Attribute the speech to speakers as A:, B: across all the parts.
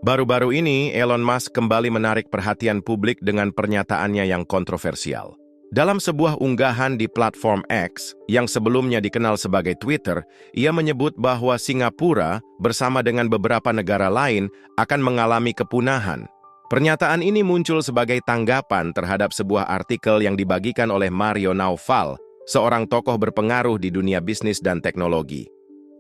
A: Baru-baru ini, Elon Musk kembali menarik perhatian publik dengan pernyataannya yang kontroversial. Dalam sebuah unggahan di platform X, yang sebelumnya dikenal sebagai Twitter, ia menyebut bahwa Singapura, bersama dengan beberapa negara lain, akan mengalami kepunahan. Pernyataan ini muncul sebagai tanggapan terhadap sebuah artikel yang dibagikan oleh Mario Naufal, seorang tokoh berpengaruh di dunia bisnis dan teknologi.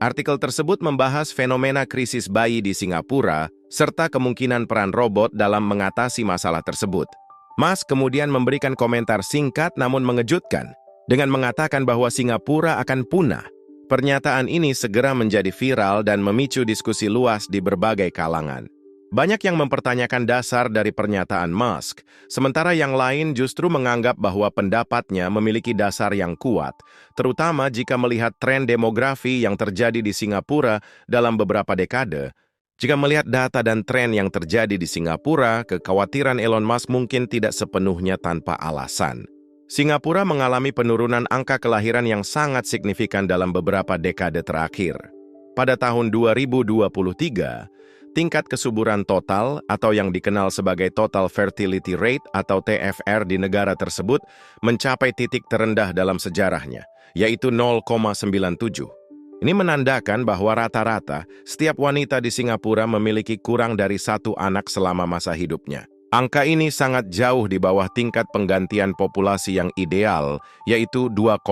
A: Artikel tersebut membahas fenomena krisis bayi di Singapura, serta kemungkinan peran robot dalam mengatasi masalah tersebut. Musk kemudian memberikan komentar singkat namun mengejutkan, dengan mengatakan bahwa Singapura akan punah. Pernyataan ini segera menjadi viral dan memicu diskusi luas di berbagai kalangan. Banyak yang mempertanyakan dasar dari pernyataan Musk, sementara yang lain justru menganggap bahwa pendapatnya memiliki dasar yang kuat, terutama jika melihat tren demografi yang terjadi di Singapura dalam beberapa dekade. Jika melihat data dan tren yang terjadi di Singapura, kekhawatiran Elon Musk mungkin tidak sepenuhnya tanpa alasan. Singapura mengalami penurunan angka kelahiran yang sangat signifikan dalam beberapa dekade terakhir. Pada tahun 2023, tingkat kesuburan total atau yang dikenal sebagai Total Fertility Rate atau TFR di negara tersebut mencapai titik terendah dalam sejarahnya, yaitu 0,97. Ini menandakan bahwa rata-rata setiap wanita di Singapura memiliki kurang dari satu anak selama masa hidupnya. Angka ini sangat jauh di bawah tingkat penggantian populasi yang ideal, yaitu 2,1.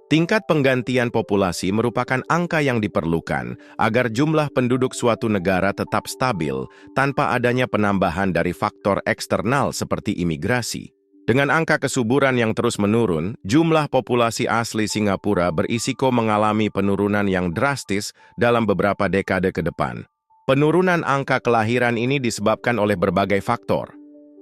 A: Tingkat penggantian populasi merupakan angka yang diperlukan agar jumlah penduduk suatu negara tetap stabil tanpa adanya penambahan dari faktor eksternal seperti imigrasi. Dengan angka kesuburan yang terus menurun, jumlah populasi asli Singapura berisiko mengalami penurunan yang drastis dalam beberapa dekade ke depan. Penurunan angka kelahiran ini disebabkan oleh berbagai faktor.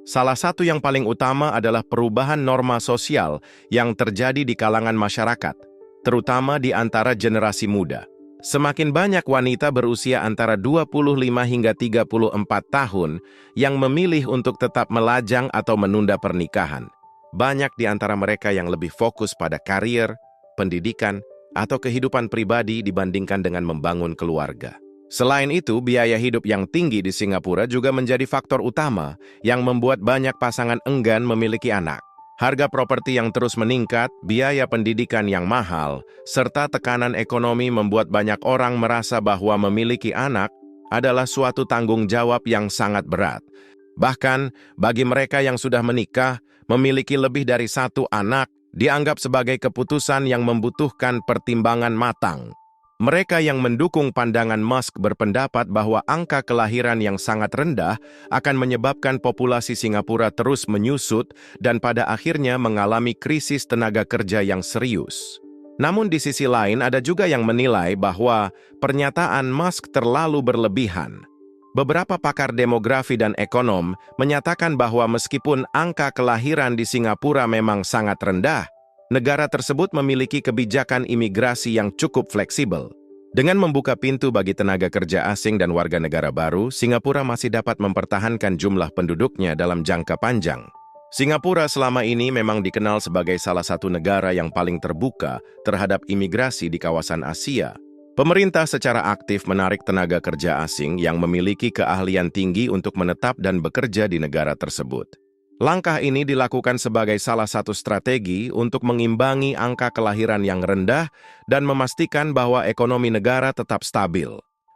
A: Salah satu yang paling utama adalah perubahan norma sosial yang terjadi di kalangan masyarakat, terutama di antara generasi muda. Semakin banyak wanita berusia antara 25 hingga 34 tahun yang memilih untuk tetap melajang atau menunda pernikahan. Banyak di antara mereka yang lebih fokus pada karir, pendidikan, atau kehidupan pribadi dibandingkan dengan membangun keluarga. Selain itu, biaya hidup yang tinggi di Singapura juga menjadi faktor utama yang membuat banyak pasangan enggan memiliki anak. Harga properti yang terus meningkat, biaya pendidikan yang mahal, serta tekanan ekonomi membuat banyak orang merasa bahwa memiliki anak adalah suatu tanggung jawab yang sangat berat. Bahkan, bagi mereka yang sudah menikah, memiliki lebih dari satu anak dianggap sebagai keputusan yang membutuhkan pertimbangan matang. Mereka yang mendukung pandangan Musk berpendapat bahwa angka kelahiran yang sangat rendah akan menyebabkan populasi Singapura terus menyusut dan pada akhirnya mengalami krisis tenaga kerja yang serius. Namun di sisi lain ada juga yang menilai bahwa pernyataan Musk terlalu berlebihan. Beberapa pakar demografi dan ekonom menyatakan bahwa meskipun angka kelahiran di Singapura memang sangat rendah, negara tersebut memiliki kebijakan imigrasi yang cukup fleksibel. Dengan membuka pintu bagi tenaga kerja asing dan warga negara baru, Singapura masih dapat mempertahankan jumlah penduduknya dalam jangka panjang. Singapura selama ini memang dikenal sebagai salah satu negara yang paling terbuka terhadap imigrasi di kawasan Asia. Pemerintah secara aktif menarik tenaga kerja asing yang memiliki keahlian tinggi untuk menetap dan bekerja di negara tersebut. Langkah ini dilakukan sebagai salah satu strategi untuk mengimbangi angka kelahiran yang rendah dan memastikan bahwa ekonomi negara tetap stabil.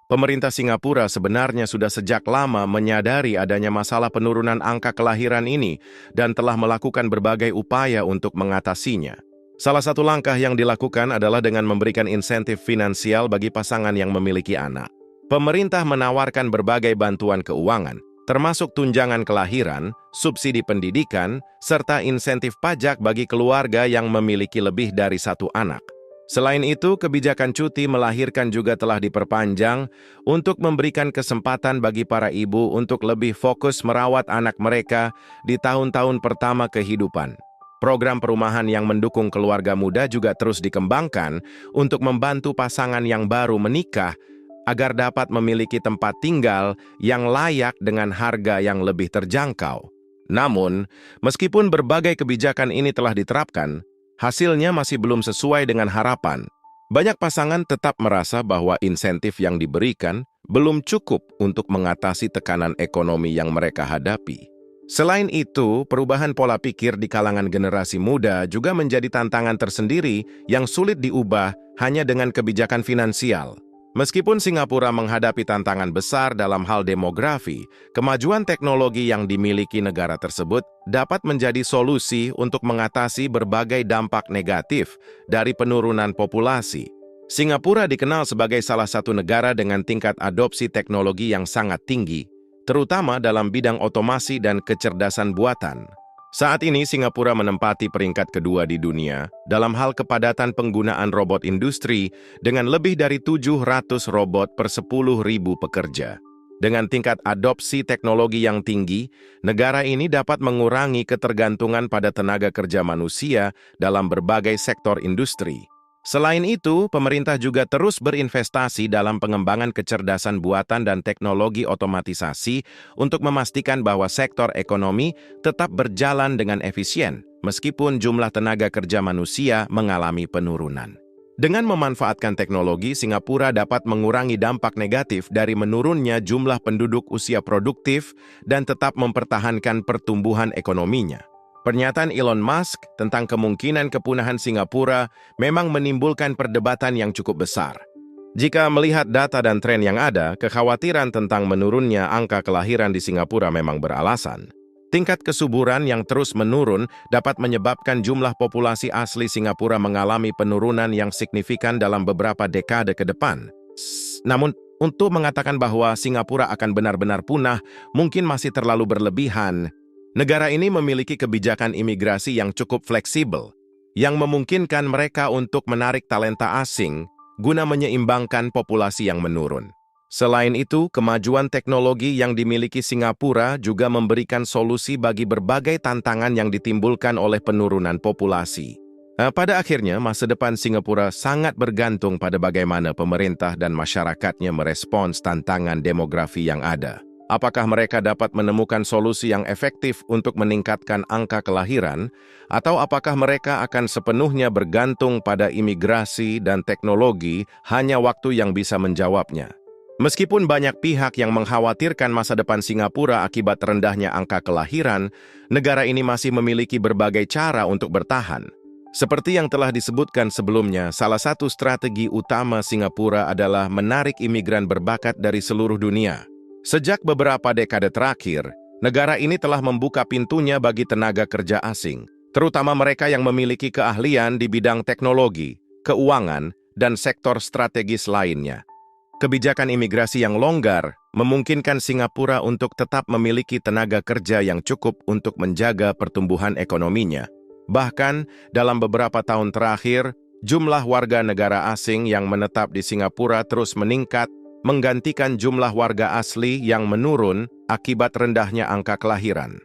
A: Pemerintah Singapura sebenarnya sudah sejak lama menyadari adanya masalah penurunan angka kelahiran ini dan telah melakukan berbagai upaya untuk mengatasinya. Salah satu langkah yang dilakukan adalah dengan memberikan insentif finansial bagi pasangan yang memiliki anak. Pemerintah menawarkan berbagai bantuan keuangan, termasuk tunjangan kelahiran, subsidi pendidikan, serta insentif pajak bagi keluarga yang memiliki lebih dari satu anak. Selain itu, kebijakan cuti melahirkan juga telah diperpanjang untuk memberikan kesempatan bagi para ibu untuk lebih fokus merawat anak mereka di tahun-tahun pertama kehidupan. Program perumahan yang mendukung keluarga muda juga terus dikembangkan untuk membantu pasangan yang baru menikah agar dapat memiliki tempat tinggal yang layak dengan harga yang lebih terjangkau. Namun, meskipun berbagai kebijakan ini telah diterapkan, hasilnya masih belum sesuai dengan harapan. Banyak pasangan tetap merasa bahwa insentif yang diberikan, belum cukup untuk mengatasi tekanan ekonomi yang mereka hadapi. Selain itu, perubahan pola pikir di kalangan generasi muda juga menjadi tantangan tersendiri yang sulit diubah hanya dengan kebijakan finansial. Meskipun Singapura menghadapi tantangan besar dalam hal demografi, kemajuan teknologi yang dimiliki negara tersebut dapat menjadi solusi untuk mengatasi berbagai dampak negatif dari penurunan populasi. Singapura dikenal sebagai salah satu negara dengan tingkat adopsi teknologi yang sangat tinggi, terutama dalam bidang otomasi dan kecerdasan buatan. Saat ini Singapura menempati peringkat kedua di dunia dalam hal kepadatan penggunaan robot industri dengan lebih dari 700 robot per 10.000 pekerja. Dengan tingkat adopsi teknologi yang tinggi, negara ini dapat mengurangi ketergantungan pada tenaga kerja manusia dalam berbagai sektor industri. Selain itu, pemerintah juga terus berinvestasi dalam pengembangan kecerdasan buatan dan teknologi otomatisasi untuk memastikan bahwa sektor ekonomi tetap berjalan dengan efisien, meskipun jumlah tenaga kerja manusia mengalami penurunan. Dengan memanfaatkan teknologi, Singapura dapat mengurangi dampak negatif dari menurunnya jumlah penduduk usia produktif dan tetap mempertahankan pertumbuhan ekonominya. Pernyataan Elon Musk tentang kemungkinan kepunahan Singapura memang menimbulkan perdebatan yang cukup besar. Jika melihat data dan tren yang ada, kekhawatiran tentang menurunnya angka kelahiran di Singapura memang beralasan. Tingkat kesuburan yang terus menurun dapat menyebabkan jumlah populasi asli Singapura mengalami penurunan yang signifikan dalam beberapa dekade ke depan. Namun, untuk mengatakan bahwa Singapura akan benar-benar punah, mungkin masih terlalu berlebihan. Negara ini memiliki kebijakan imigrasi yang cukup fleksibel, yang memungkinkan mereka untuk menarik talenta asing guna menyeimbangkan populasi yang menurun. Selain itu, kemajuan teknologi yang dimiliki Singapura juga memberikan solusi bagi berbagai tantangan yang ditimbulkan oleh penurunan populasi. Pada akhirnya, masa depan Singapura sangat bergantung pada bagaimana pemerintah dan masyarakatnya merespons tantangan demografi yang ada. Apakah mereka dapat menemukan solusi yang efektif untuk meningkatkan angka kelahiran, atau apakah mereka akan sepenuhnya bergantung pada imigrasi dan teknologi hanya waktu yang bisa menjawabnya? Meskipun banyak pihak yang mengkhawatirkan masa depan Singapura akibat rendahnya angka kelahiran, negara ini masih memiliki berbagai cara untuk bertahan. Seperti yang telah disebutkan sebelumnya, salah satu strategi utama Singapura adalah menarik imigran berbakat dari seluruh dunia. Sejak beberapa dekade terakhir, negara ini telah membuka pintunya bagi tenaga kerja asing, terutama mereka yang memiliki keahlian di bidang teknologi, keuangan, dan sektor strategis lainnya. Kebijakan imigrasi yang longgar memungkinkan Singapura untuk tetap memiliki tenaga kerja yang cukup untuk menjaga pertumbuhan ekonominya. Bahkan, dalam beberapa tahun terakhir, jumlah warga negara asing yang menetap di Singapura terus meningkat, menggantikan jumlah warga asli yang menurun akibat rendahnya angka kelahiran.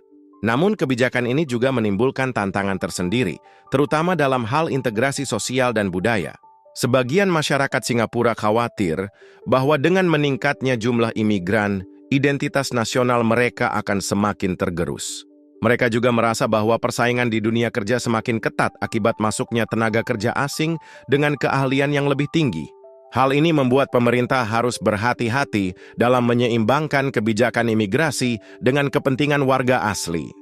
A: Namun kebijakan ini juga menimbulkan tantangan tersendiri, terutama dalam hal integrasi sosial dan budaya. Sebagian masyarakat Singapura khawatir bahwa dengan meningkatnya jumlah imigran, identitas nasional mereka akan semakin tergerus. Mereka juga merasa bahwa persaingan di dunia kerja semakin ketat akibat masuknya tenaga kerja asing dengan keahlian yang lebih tinggi. Hal ini membuat pemerintah harus berhati-hati dalam menyeimbangkan kebijakan imigrasi dengan kepentingan warga asli.